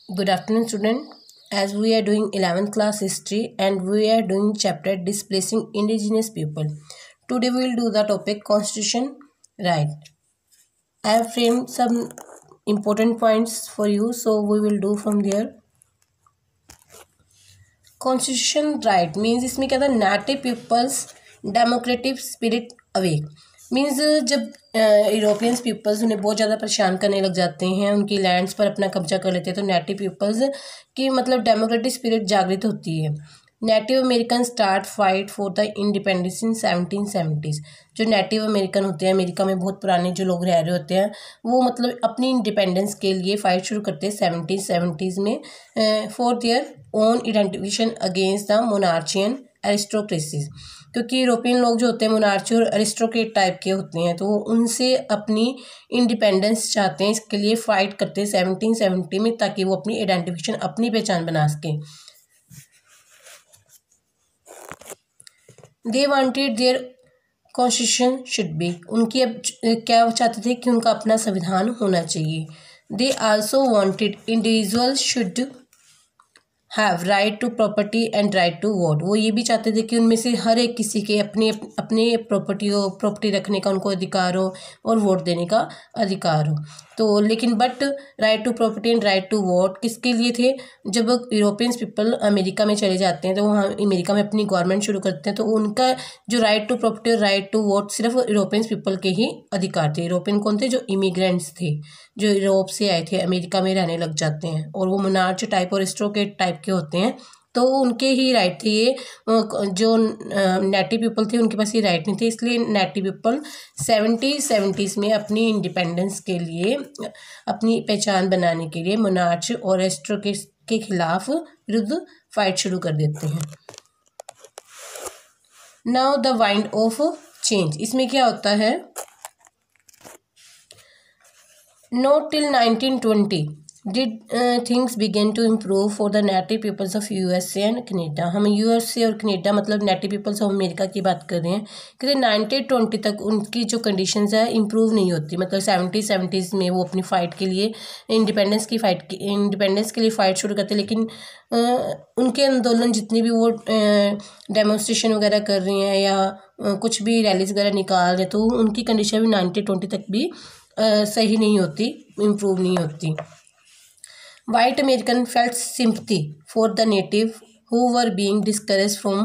Good afternoon, student. As we are doing 11th class history and we are doing chapter displacing indigenous people. Today we will do the topic constitution right. I have framed some important points for you, so we will do from there. Constitution right means इसमें क्या था, native peoples democratic spirit awake means जब Europeans peoples उन्हें बहुत ज़्यादा परेशान करने लग जाते हैं, उनकी लैंड्स पर अपना कब्जा कर लेते हैं, तो नेटिव पीपल्स की मतलब डेमोक्रेटिक स्पिरिट जागृत होती है. Native American start fight for the independence in 1770s. जो नेटिव अमेरिकन होते हैं, अमेरिका में बहुत पुराने जो लोग रह रहे होते हैं, वो मतलब अपनी इंडिपेंडेंस के लिए फ़ाइट शुरू करते हैं 1770s में for their own identification against the monarchian aristocracies. क्योंकि यूरोपियन लोग जो होते हैं मोनार्ची और एरिस्टोक्रेट टाइप के होते हैं, तो वो उनसे अपनी इंडिपेंडेंस चाहते हैं. इसके लिए फ़ाइट करते हैं 1770 में, ताकि वो अपनी आइडेंटिफिकेशन, अपनी पहचान बना सकें. They wanted their constitution should be. उनकी अब क्या चाहते थे कि उनका अपना संविधान होना चाहिए. They also wanted individuals should have right to property and right to vote. वो ये भी चाहते थे कि उनमें से हर एक किसी के अपने अपने प्रॉपर्टी रखने का उनको अधिकार हो और वोट देने का अधिकार हो. तो लेकिन but right to property and right to vote किसके लिए थे? जब यूरोपियंस पीपल अमेरिका में चले जाते हैं, तो वहाँ अमेरिका में अपनी गवर्नमेंट शुरू करते हैं, तो उनका जो राइट टू प्रॉपर्टी और राइट टू वोट सिर्फ यूरोपियंस पीपल के ही अधिकार थे. यूरोपियन कौन थे? जो इमिग्रेंट्स थे, जो यूरोप से आए थे, अमेरिका में रहने लग जाते हैं, और वो मोनार्च टाइप और एरिस्टोक्रेट टाइप के होते हैं, तो उनके ही राइट थे. ये जो नेटिव पीपल थे उनके पास ये राइट नहीं थे. इसलिए नेटिव पीपल 1770s में अपनी इंडिपेंडेंस के लिए, अपनी पहचान बनाने के लिए मोनार्च और एरिस्टोक्रेट के खिलाफ विरुद्ध फाइट शुरू कर देते हैं. Now the wind of change. इसमें क्या होता है? Not till 1920 did things begin to improve for the native peoples of USA and Canada. हम USA और कनाडा मतलब नेटिव पीपल्स ऑफ अमेरिका की बात कर रहे हैं. क्योंकि 1920 तक उनकी जो कंडीशंस है इम्प्रूव नहीं होती. मतलब 70s में वो अपनी फ़ाइट के लिए इंडिपेंडेंस के लिए फ़ाइट शुरू करते, लेकिन उनके आंदोलन जितनी भी वो डेमोन्स्ट्रेशन वगैरह कर रही हैं या कुछ भी रैलीज वगैरह निकाल रहे, तो उनकी कंडीशन भी 1920 तक भी सही नहीं होती, इम्प्रूव नहीं होती. White American felt sympathy for the native who were being discouraged from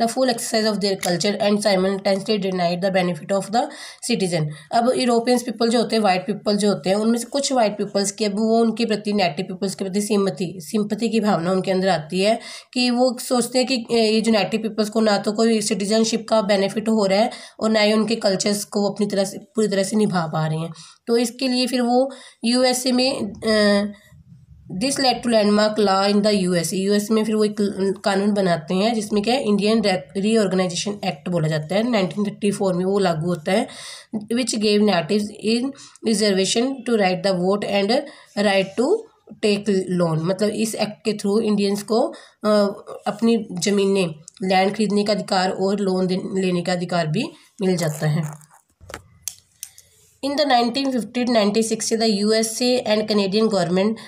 the full exercise of their culture and simultaneously denied the benefit of the citizen. अब यूरोपियंस पीपल जो होते हैं, वाइट पीपल जो होते हैं, उनमें से कुछ वाइट पीपल्स की अब वो उनके प्रति, नेटिव पीपल्स के प्रति सिंपथी की भावना उनके अंदर आती है कि वो सोचते हैं कि ये जो नेटिव पीपल्स को ना तो कोई सिटीजनशिप का बेनिफिट हो रहा है और ना ही उनके कल्चर्स को अपनी तरह से पूरी तरह से निभा पा रहे हैं. तो इसके लिए फिर वो यूएसए में this led to landmark law in the USA में फिर वो एक कानून बनाते हैं जिसमें क्या है, इंडियन रीऑर्गेनाइजेशन एक्ट बोला जाता है. 1934 में वो लागू होता है, which gave natives in reservation to right the vote and right to take loan. मतलब इस एक्ट के थ्रू इंडियंस को अपनी ज़मीनें, लैंड खरीदने का अधिकार और लोन लेने का अधिकार भी मिल जाता है. In the 1950-1960, the USA and Canadian government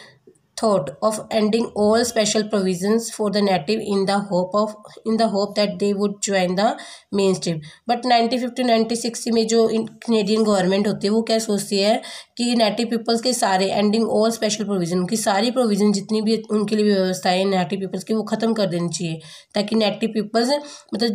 thought of ending all special provisions for the native in the hope that they would join the mainstream. But 1950-1960 में जो कैनेडियन गवर्नमेंट होती है वो क्या सोचती है कि नेटिव पीपल्स के सारे एंडिंग ऑल स्पेशल प्रोविजन, उनकी सारी प्रोविजन जितनी भी उनके लिए व्यवस्थाएं नेटिव पीपल्स की वो ख़त्म कर देनी चाहिए, ताकि नेटिव पीपल्स मतलब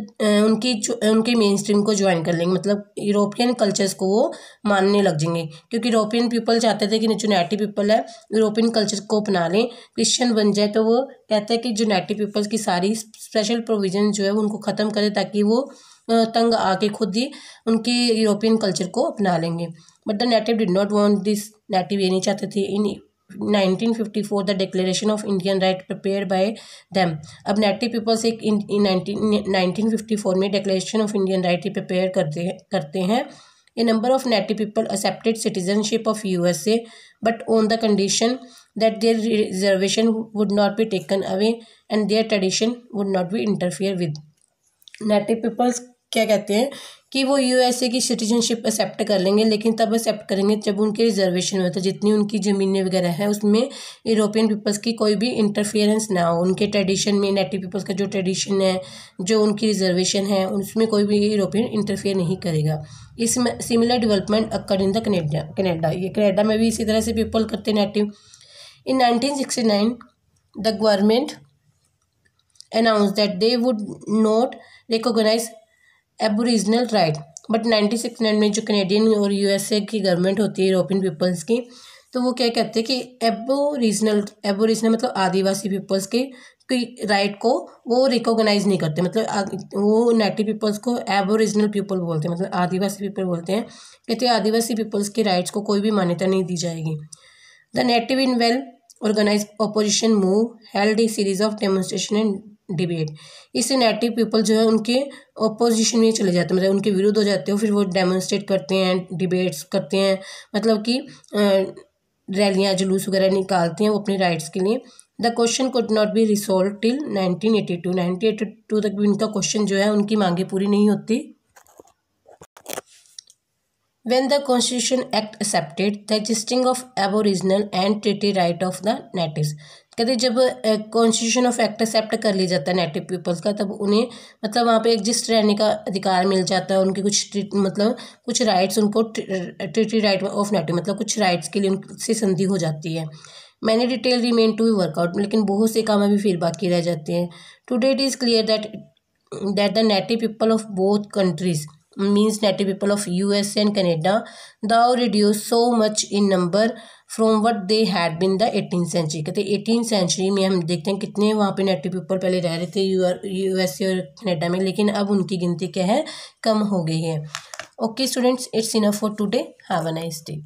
उनके मेन स्ट्रीम को ज्वाइन कर लेंगे, मतलब यूरोपियन कल्चर्स को वो मानने लग जाएंगे. क्योंकि यूरोपियन पीपल चाहते थे कि जो नेटिव पीपल है यूरोपियन कल्चर को अपना लें, क्रिश्चियन बन जाए. तो वो कहता है कि जो नेटिव पीपल्स की सारी स्पेशल प्रोविजन जो है वो उनको ख़त्म करे, ताकि वो तंग आके खुद ही उनके यूरोपियन कल्चर को अपना लेंगे. But the native did not want this. Native ये नहीं चाहते थे. इन 1954 the declaration of Indian right prepared by them. अब नेटिव पीपल्स एक 1954 में declaration of Indian right prepare करते हैं. A number of native people accepted citizenship of USA, but on the condition that their reservation would not be taken away and their tradition would not be interfered with. Native peoples क्या कहते हैं कि वो USA की citizenship accept कर लेंगे, लेकिन तब एक्सेप्ट करेंगे जब उनके रिजर्वेशन में, तो जितनी उनकी ज़मीनें वगैरह हैं उसमें यूरोपियन पीपल्स की कोई भी इंटरफेरेंस ना हो। उनके ट्रेडिशन में, नेटिव पीपल्स का जो ट्रेडिशन है, जो उनकी रिजर्वेशन है, उसमें कोई भी यूरोपियन इंटरफेयर नहीं करेगा। इसमें similar development occur in the Canada, ये कनाडा में भी इसी तरह से पीपल करते native. In 1969 the government announced that they would not recognize aboriginal right, but 1969 में जो कनेडियन और यूएसए की गवर्नमेंट होती है यूरोपियन पीपल्स की, तो वो क्या कहते हैं कि एबोरिजिनल मतलब आदिवासी पीपल्स के राइट को वो रिकॉग्नाइज नहीं करते, मतलब वो नेटिव पीपल्स को एबोरिजिनल पीपल बोलते हैं, मतलब आदिवासी पीपल बोलते हैं। कहते हैं आदिवासी पीपल्स के राइट्स को कोई भी मान्यता नहीं दी जाएगी। The native in well organise opposition move held a series of demonstration and debate. इससे नेटिव पीपल जो है उनके ऑपोजिशन में चले जाते हैं, मतलब उनके विरुद्ध हो जाते हो, फिर वो डेमोन्स्ट्रेट करते हैं, डिबेट्स करते हैं, मतलब कि रैलियाँ जुलूस वगैरह निकालते हैं वो अपने राइट्स के लिए। The question could not be resolve till 1982 तक भी उनका क्वेश्चन जो है, उनकी मांगे पूरी नहीं होती। When the Constitution Act accepted the existing of Aboriginal and treaty right of the natives, कहते जब कॉन्स्टिट्यूशन ऑफ एक्ट एक्सेप्ट कर लिया जाता है नेटिव पीपल्स का, तब उन्हें मतलब वहाँ पे एग्जिस्ट रहने का अधिकार मिल जाता है। उनके मतलब कुछ राइट्स उनको ट्रीटी राइट ऑफ नेटिव, मतलब कुछ राइट्स के लिए उनसे संधि हो जाती है। Many detail remain to be work out, लेकिन बहुत से काम अभी फिर बाकी रह जाते हैं। Today it is clear that the native people of both countries means native people of USA and Canada thou reduced so much in number from what they had been the 18th century। कहते 18th century में हम देखते हैं कितने वहाँ पे native people पहले रह रहे थे USA और कनाडा में, लेकिन अब उनकी गिनती क्या है, कम हो गई है। Okay students, it's enough for today, have a nice day.